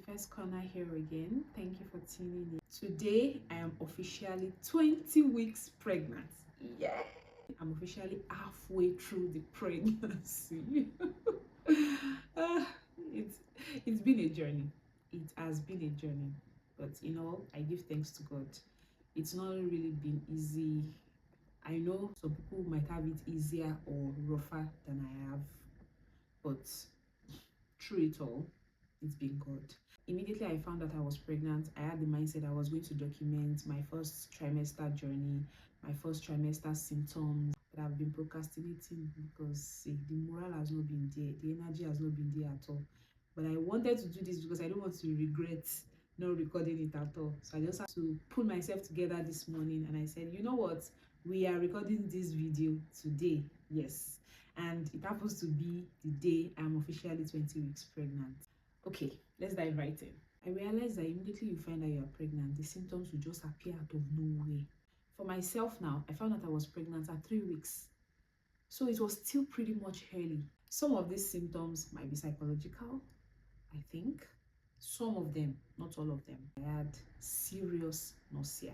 First corner here again. Thank you for tuning in. Today I am officially 20 weeks pregnant. Yeah, I'm officially halfway through the pregnancy. Ah, it's been a journey. It has been a journey, but I give thanks to God. It's not really been easy. I know some people might have it easier or rougher than I have, but through it all, it's been good. Immediately I found out I was pregnant, I had the mindset I was going to document my first trimester journey, my first trimester symptoms. But I've been procrastinating because the morale has not been there, the energy has not been there at all. But I wanted to do this because I don't want to regret not recording it at all. So I just had to pull myself together this morning and I said, you know what? We are recording this video today. Yes. And it happens to be the day I'm officially 20 weeks pregnant. Okay, let's dive right in. I realized that immediately you find out you're pregnant, the symptoms will just appear out of nowhere. For myself now, I found out I was pregnant at 3 weeks. So it was still pretty much early. Some of these symptoms might be psychological, I think. Some of them, not all of them. I had serious nausea.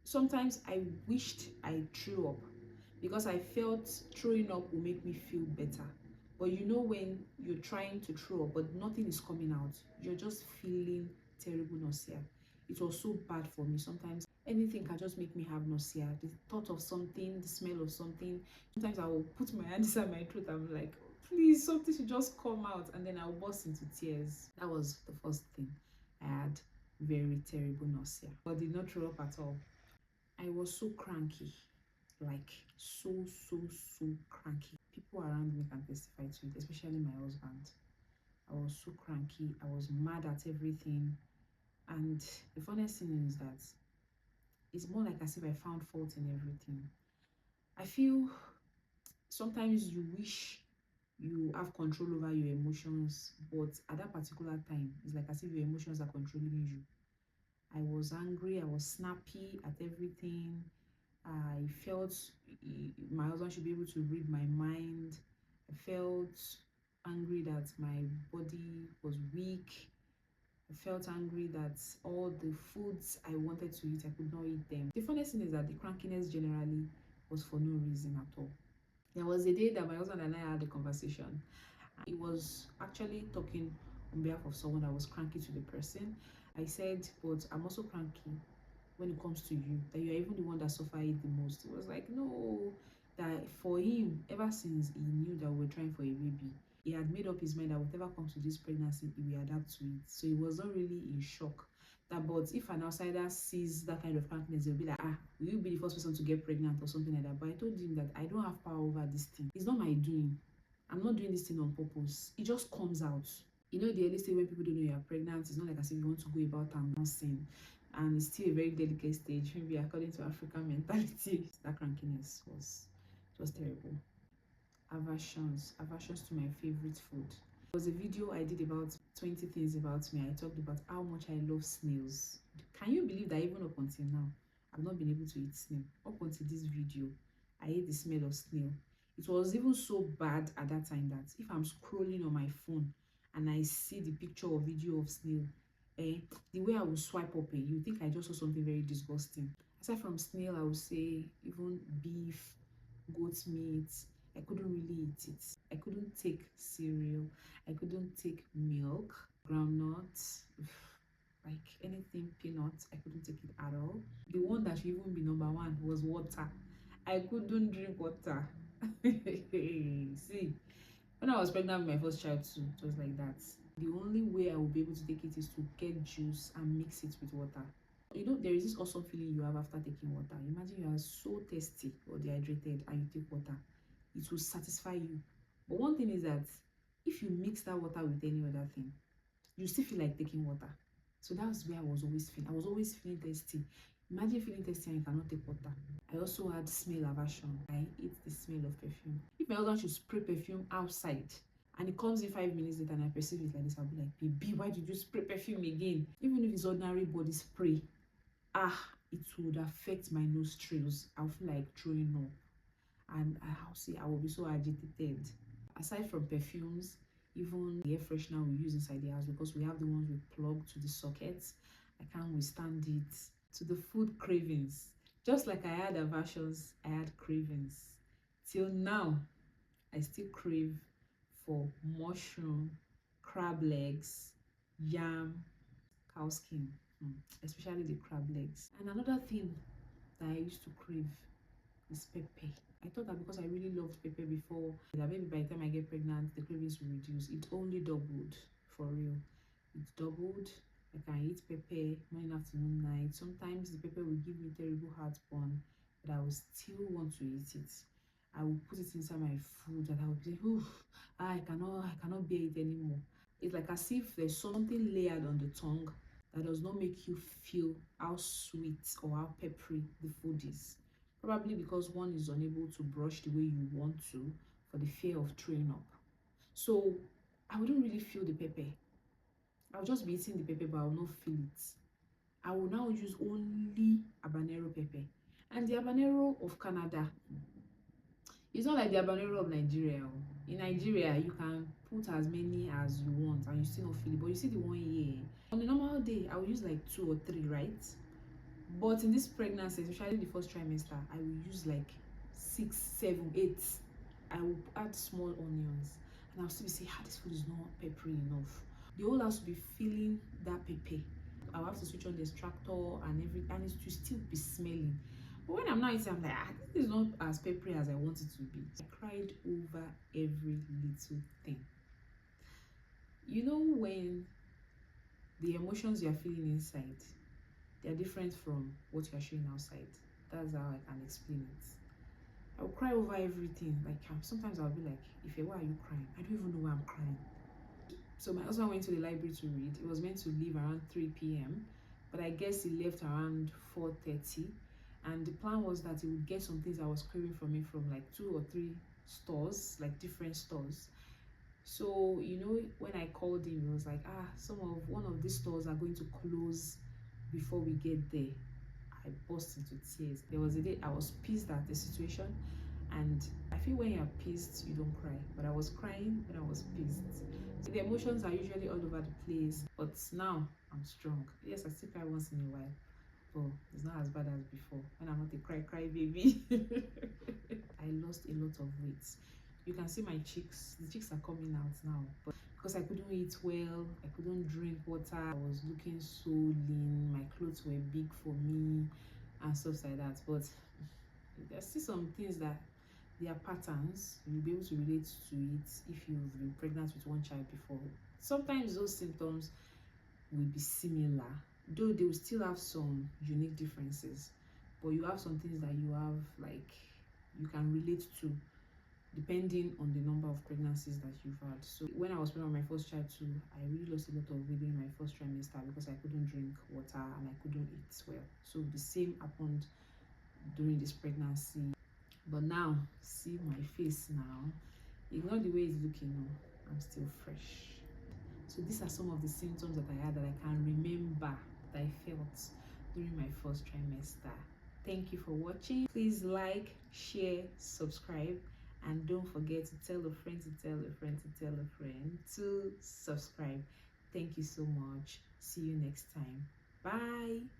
Sometimes I wished I threw up because I felt throwing up will make me feel better. But when you're trying to throw up but nothing is coming out, you're just feeling terrible nausea. It was so bad for me. Sometimes anything can just make me have nausea. The thought of something, the smell of something. Sometimes I will put my hand inside my throat. I'm like, please, something should just come out, and then I'll burst into tears. That was the first thing. I had very terrible nausea, but did not throw up at all. I was so cranky, like so cranky. People around me can testify to it, especially my husband. I was so cranky. I was mad at everything. And the funniest thing is that it's more like as if I found fault in everything. I feel sometimes you wish you have control over your emotions, but at that particular time, it's like as if your emotions are controlling you. I was angry, I was snappy at everything. I felt my husband should be able to read my mind. I felt angry that my body was weak. I felt angry that all the foods I wanted to eat, I could not eat them. The funniest thing is that the crankiness generally was for no reason at all. There was a day that my husband and I had a conversation. He was actually talking on behalf of someone that was cranky to the person. I said, but I'm also cranky when it comes to you, that you're even the one that suffered it the most. It was like, no, that for him, ever since he knew that we were trying for a baby, he had made up his mind that whatever comes to this pregnancy, he will adapt to it. So he was not really in shock. That, but if an outsider sees that kind of crankness, they'll be like, will you be the first person to get pregnant or something like that? But I told him that I don't have power over this thing. It's not my doing. I'm not doing this thing on purpose. It just comes out. The early stage when people don't know you're pregnant, it's not like as if you want to go about announcing. And it's still a very delicate stage, maybe according to African mentality. That crankiness was terrible. Aversions to my favorite food. There was a video I did about 20 things about me. I talked about how much I love snails. Can you believe that even up until now, I've not been able to eat snail? Up until this video, I hate the smell of snail. It was even so bad at that time that if I'm scrolling on my phone and I see the picture or video of snail, the way I will swipe up, you think I just saw something very disgusting. Aside from snail, I would say even beef, goat meat. I couldn't really eat it. I couldn't take cereal. I couldn't take milk, groundnuts, like anything peanuts. I couldn't take it at all. The one that should even be number one was water. I couldn't drink water. See, when I was pregnant with my first child too, it was like that. The only way I will be able to take it is to get juice and mix it with water. There is this awesome feeling you have after taking water. Imagine you are so thirsty or dehydrated and you take water. It will satisfy you. But one thing is that if you mix that water with any other thing, you still feel like taking water. So that was where I was always feeling. I was always feeling thirsty. Imagine feeling thirsty and you cannot take water. I also had smell aversion. I hate the smell of perfume. If my husband should spray perfume outside and it comes in 5 minutes later and I perceive it like this, I'll be like, baby, why did you spray perfume again? Even if it's ordinary body spray, it would affect my nostrils. I'll feel like throwing up. And I will be so agitated. Aside from perfumes, even the air freshener we use inside the house, because we have the ones we plug to the sockets. I can't withstand it. To the food cravings, just like I had aversions, I had cravings. Till now, I still crave for mushroom, crab legs, yam, cow skin, especially the crab legs. And another thing that I used to crave is pepper. I thought that because I really loved pepper before, that maybe by the time I get pregnant, the cravings will reduce. It only doubled, for real. It doubled. I can eat pepper morning, afternoon, night. Sometimes the pepper will give me terrible heartburn, but I will still want to eat it. I will put it inside my food and I will be, I cannot bear it anymore. It's like as if there's something layered on the tongue that does not make you feel how sweet or how peppery the food is. Probably because one is unable to brush the way you want to for the fear of throwing up. So I wouldn't really feel the pepper. I'll just be eating the pepper, but I will not feel it. I will now use only habanero pepper. And the habanero of Canada, it's not like the habanero of Nigeria. In Nigeria, you can put as many as you want and you still not feel it. But you see the one here, on a normal day, I will use like 2 or 3, right? But in this pregnancy, especially the first trimester, I will use like 6, 7, 8. I will add small onions and I'll still be saying, this food is not peppery enough. The whole house will be feeling that pepper. I'll have to switch on the extractor and it will still be smelling. But when I'm not eating, I'm like, this is not as peppery as I want it to be. I cried over every little thing. You know, when the emotions you're feeling inside, they're different from what you're showing outside. That's how I can explain it. I'll cry over everything. Like sometimes I'll be like, Ife, why are you crying? I don't even know why I'm crying. So my husband went to the library to read. He was meant to leave around 3 p.m. but I guess he left around 4:30. And the plan was that he would get some things I was craving from me from like 2 or 3 stores, like different stores. So, you know, when I called him, he was like, one of these stores are going to close before we get there. I burst into tears. There was a day I was pissed at the situation, and I feel when you're pissed, you don't cry. But I was crying when I was pissed. So the emotions are usually all over the place, but now I'm strong. Yes, I still cry once in a while, but it's not as bad as before when I'm not a cry baby. I lost a lot of weight. You can see my cheeks. The cheeks are coming out now, but because I couldn't eat well, I couldn't drink water, I was looking so lean, my clothes were big for me and stuff like that. But there's still some things that they are patterns. You'll be able to relate to it if you've been pregnant with one child before. Sometimes those symptoms will be similar, though they will still have some unique differences, but you have some things that you have, like, you can relate to depending on the number of pregnancies that you've had. So when I was pregnant with my first child too, I really lost a lot of weight during my first trimester because I couldn't drink water and I couldn't eat well. So the same happened during this pregnancy. But now, see my face now. Ignore the way it's looking now. I'm still fresh. So these are some of the symptoms that I had that I can remember that I felt during my first trimester. Thank you for watching. Please like, share, subscribe, and don't forget to tell a friend to tell a friend to tell a friend to subscribe. Thank you so much. See you next time. Bye.